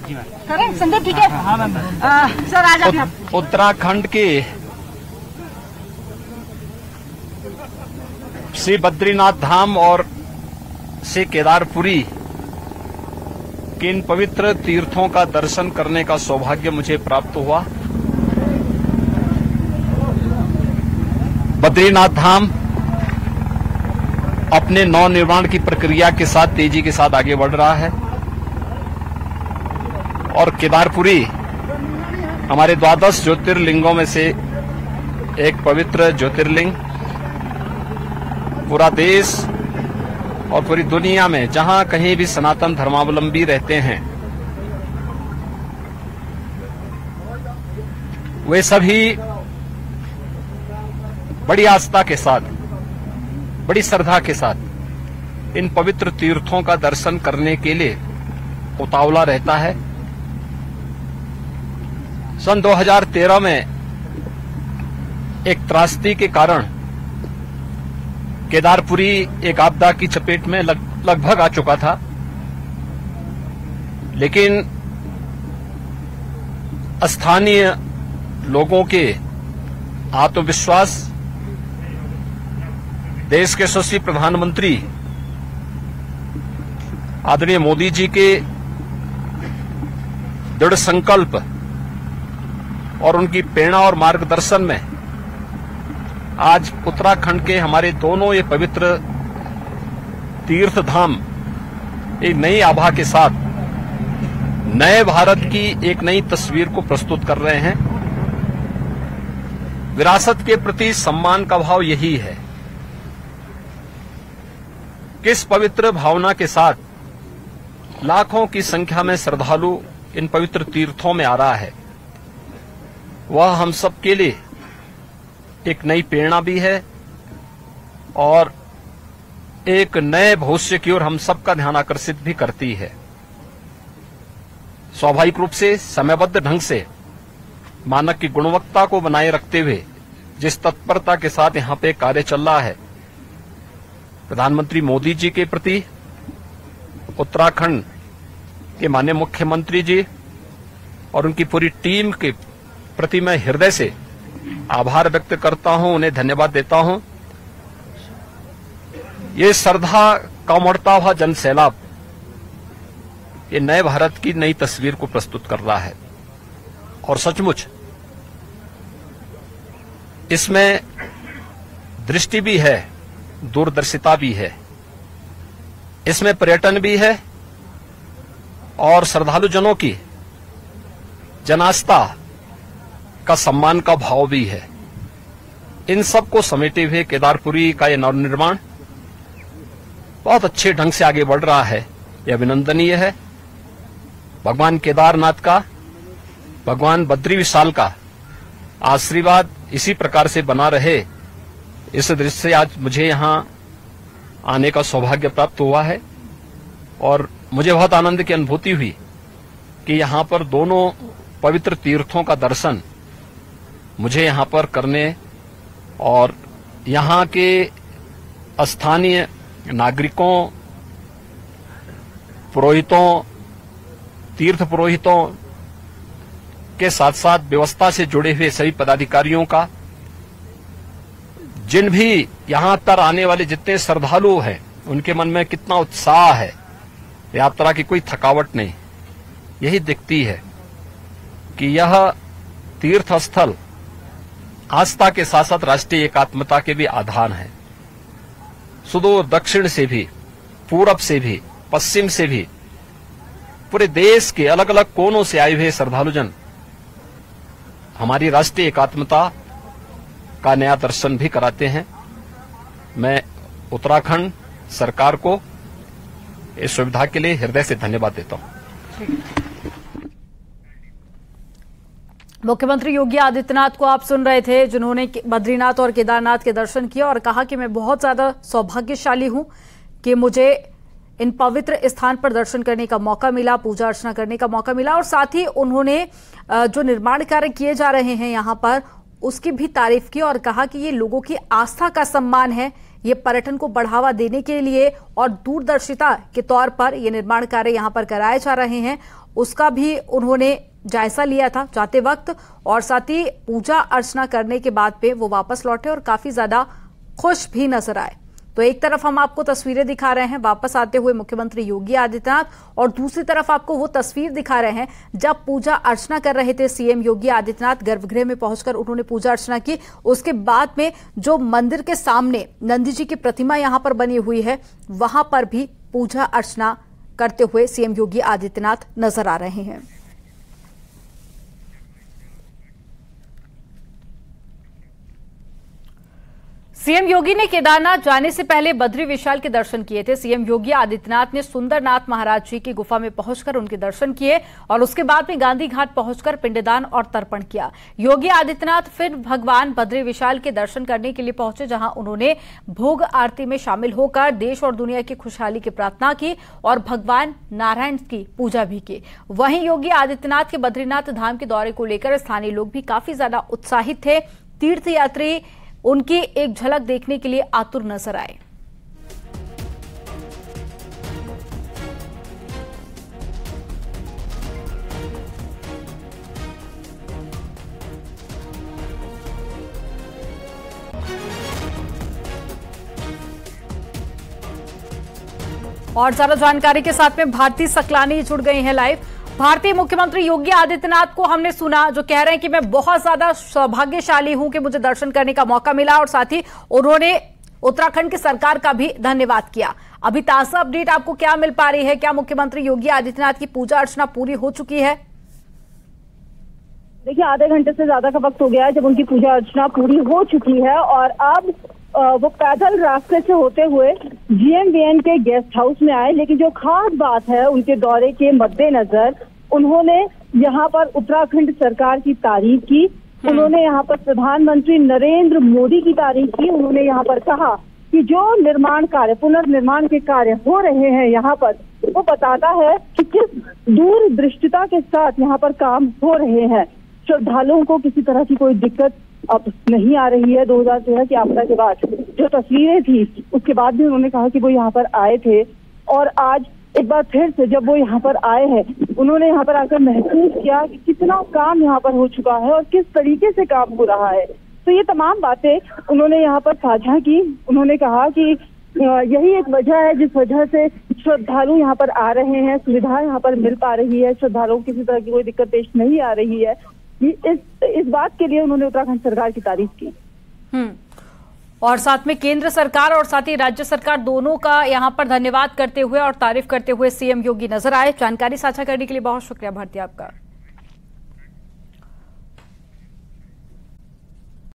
करें संदीप, ठीक है? हाँ मैम। सर आज आप उत्तराखंड के श्री बद्रीनाथ धाम और श्री केदारपुरी के इन पवित्र तीर्थों का दर्शन करने का सौभाग्य मुझे प्राप्त हुआ। बद्रीनाथ धाम अपने नवनिर्माण की प्रक्रिया के साथ तेजी के साथ आगे बढ़ रहा है और केदारपुरी हमारे 12 ज्योतिर्लिंगों में से एक पवित्र ज्योतिर्लिंग पूरा देश और पूरी दुनिया में जहां कहीं भी सनातन धर्मावलंबी रहते हैं वे सभी बड़ी आस्था के साथ, बड़ी श्रद्धा के साथ इन पवित्र तीर्थों का दर्शन करने के लिए उतावला रहता है। सन 2013 में एक त्रासदी के कारण केदारपुरी एक आपदा की चपेट में लगभग आ चुका था, लेकिन स्थानीय लोगों के आत्मविश्वास, देश के यशस्वी प्रधानमंत्री आदरणीय मोदी जी के दृढ़ संकल्प और उनकी प्रेरणा और मार्गदर्शन में आज उत्तराखंड के हमारे दोनों ये पवित्र तीर्थ धाम एक नई आभा के साथ नए भारत की एक नई तस्वीर को प्रस्तुत कर रहे हैं। विरासत के प्रति सम्मान का भाव यही है। किस पवित्र भावना के साथ लाखों की संख्या में श्रद्धालु इन पवित्र तीर्थों में आ रहा है, वह हम सब के लिए एक नई प्रेरणा भी है और एक नए भविष्य की ओर हम सबका ध्यान आकर्षित भी करती है। स्वाभाविक रूप से समयबद्ध ढंग से मानक की गुणवत्ता को बनाए रखते हुए जिस तत्परता के साथ यहां पे कार्य चल रहा है, प्रधानमंत्री मोदी जी के प्रति उत्तराखंड के माननीय मुख्यमंत्री जी और उनकी पूरी टीम के प्रति मैं हृदय से आभार व्यक्त करता हूं, उन्हें धन्यवाद देता हूं। ये श्रद्धा का उमड़ता हुआ जन सैलाब ये नए भारत की नई तस्वीर को प्रस्तुत कर रहा है और सचमुच इसमें दृष्टि भी है, दूरदर्शिता भी है, इसमें पर्यटन भी है और श्रद्धालुजनों की जनास्था का सम्मान का भाव भी है। इन सब को समेटे हुए केदारपुरी का यह नवनिर्माण बहुत अच्छे ढंग से आगे बढ़ रहा है, यह अभिनंदनीय है। भगवान केदारनाथ का, भगवान बद्री विशाल का आशीर्वाद इसी प्रकार से बना रहे, इस दृष्टि से आज मुझे यहां आने का सौभाग्य प्राप्त हुआ है और मुझे बहुत आनंद की अनुभूति हुई कि यहां पर दोनों पवित्र तीर्थों का दर्शन मुझे यहां पर करने और यहां के स्थानीय नागरिकों, पुरोहितों, तीर्थ पुरोहितों के साथ साथ व्यवस्था से जुड़े हुए सभी पदाधिकारियों का, जिन भी यहां पर आने वाले जितने श्रद्धालु हैं उनके मन में कितना उत्साह है, यात्रा की कोई थकावट नहीं। यही दिखती है कि यह तीर्थ स्थल आस्था के साथ साथ राष्ट्रीय एकात्मता के भी आधार है। सुदूर दक्षिण से भी, पूरब से भी, पश्चिम से भी, पूरे देश के अलग अलग कोनों से आए हुए श्रद्धालुजन हमारी राष्ट्रीय एकात्मता का नया दर्शन भी कराते हैं। मैं उत्तराखंड सरकार को इस सुविधा के लिए हृदय से धन्यवाद देता हूं। मुख्यमंत्री योगी आदित्यनाथ को आप सुन रहे थे, जिन्होंने बद्रीनाथ और केदारनाथ के दर्शन किए और कहा कि मैं बहुत ज्यादा सौभाग्यशाली हूं कि मुझे इन पवित्र स्थान पर दर्शन करने का मौका मिला, पूजा अर्चना करने का मौका मिला। और साथ ही उन्होंने जो निर्माण कार्य किए जा रहे हैं यहां पर, उसकी भी तारीफ की और कहा कि ये लोगों की आस्था का सम्मान है, ये पर्यटन को बढ़ावा देने के लिए और दूरदर्शिता के तौर पर ये निर्माण कार्य यहां पर कराए जा रहे हैं उसका भी उन्होंने जायजा लिया था जाते वक्त, और साथ ही पूजा अर्चना करने के बाद पे वो वापस लौटे और काफी ज्यादा खुश भी नजर आए। तो एक तरफ हम आपको तस्वीरें दिखा रहे हैं वापस आते हुए मुख्यमंत्री योगी आदित्यनाथ, और दूसरी तरफ आपको वो तस्वीर दिखा रहे हैं जब पूजा अर्चना कर रहे थे सीएम योगी आदित्यनाथ। गर्भगृह में पहुंचकर उन्होंने पूजा अर्चना की। उसके बाद में जो मंदिर के सामने नंदी जी की प्रतिमा यहां पर बनी हुई है, वहां पर भी पूजा अर्चना करते हुए सीएम योगी आदित्यनाथ नजर आ रहे हैं। सीएम योगी ने केदारनाथ जाने से पहले बद्री विशाल के दर्शन किए थे। सीएम योगी आदित्यनाथ ने सुंदरनाथ महाराज जी की गुफा में पहुंचकर उनके दर्शन किए और उसके बाद में गांधी घाट पहुंचकर पिंडदान और तर्पण किया। योगी आदित्यनाथ फिर भगवान बद्री विशाल के दर्शन करने के लिए पहुंचे, जहां उन्होंने भोग आरती में शामिल होकर देश और दुनिया की खुशहाली की प्रार्थना की और भगवान नारायण की पूजा भी की। वहीं योगी आदित्यनाथ के बद्रीनाथ धाम के दौरे को लेकर स्थानीय लोग भी काफी ज्यादा उत्साहित थे। तीर्थयात्री उनकी एक झलक देखने के लिए आतुर नजर आए। और ज्यादा जानकारी के साथ में भारती सकलानी जुड़ गई हैं लाइव। भारतीय मुख्यमंत्री योगी आदित्यनाथ को हमने सुना जो कह रहे हैं कि मैं बहुत ज्यादा सौभाग्यशाली हूं कि मुझे दर्शन करने का मौका मिला, और साथ ही उन्होंने उत्तराखंड की सरकार का भी धन्यवाद किया। अभी ताजा अपडेट आपको क्या मिल पा रही है? क्या मुख्यमंत्री योगी आदित्यनाथ की पूजा अर्चना पूरी हो चुकी है? देखिए, आधे घंटे से ज्यादा का वक्त हो गया है जब उनकी पूजा अर्चना पूरी हो चुकी है, और अब वो पैदल रास्ते से होते हुए GMBN के गेस्ट हाउस में आए। लेकिन जो खास बात है, उनके दौरे के मद्देनजर उन्होंने यहाँ पर उत्तराखंड सरकार की तारीफ की। उन्होंने यहाँ पर प्रधानमंत्री नरेंद्र मोदी की तारीफ की। उन्होंने यहाँ पर कहा कि जो निर्माण कार्य, पुनर्निर्माण के कार्य हो रहे हैं यहाँ पर, वो बताता है कि किस दूरदृष्टिता के साथ यहाँ पर काम हो रहे हैं। श्रद्धालुओं को किसी तरह की कोई दिक्कत अब नहीं आ रही है। 2013 की आपदा के बाद जो तस्वीरें थी, उसके बाद भी उन्होंने कहा कि वो यहाँ पर आए थे, और आज एक बार फिर से जब वो यहाँ पर आए हैं, उन्होंने यहाँ पर आकर महसूस किया कि कितना काम यहाँ पर हो चुका है और किस तरीके से काम हो रहा है। तो ये तमाम बातें उन्होंने यहाँ पर साझा की। उन्होंने कहा कि यही एक वजह है जिस वजह से श्रद्धालु यहाँ पर आ रहे हैं, सुविधा यहाँ पर मिल पा रही है, श्रद्धालुओं को किसी तरह की कोई दिक्कत पेश नहीं आ रही है। इस बात के लिए उन्होंने उत्तराखंड सरकार की तारीफ की। और साथ में केंद्र सरकार और साथ ही राज्य सरकार दोनों का यहां पर धन्यवाद करते हुए और तारीफ करते हुए सीएम योगी नजर आए। जानकारी साझा करने के लिए बहुत शुक्रिया भारती आपका।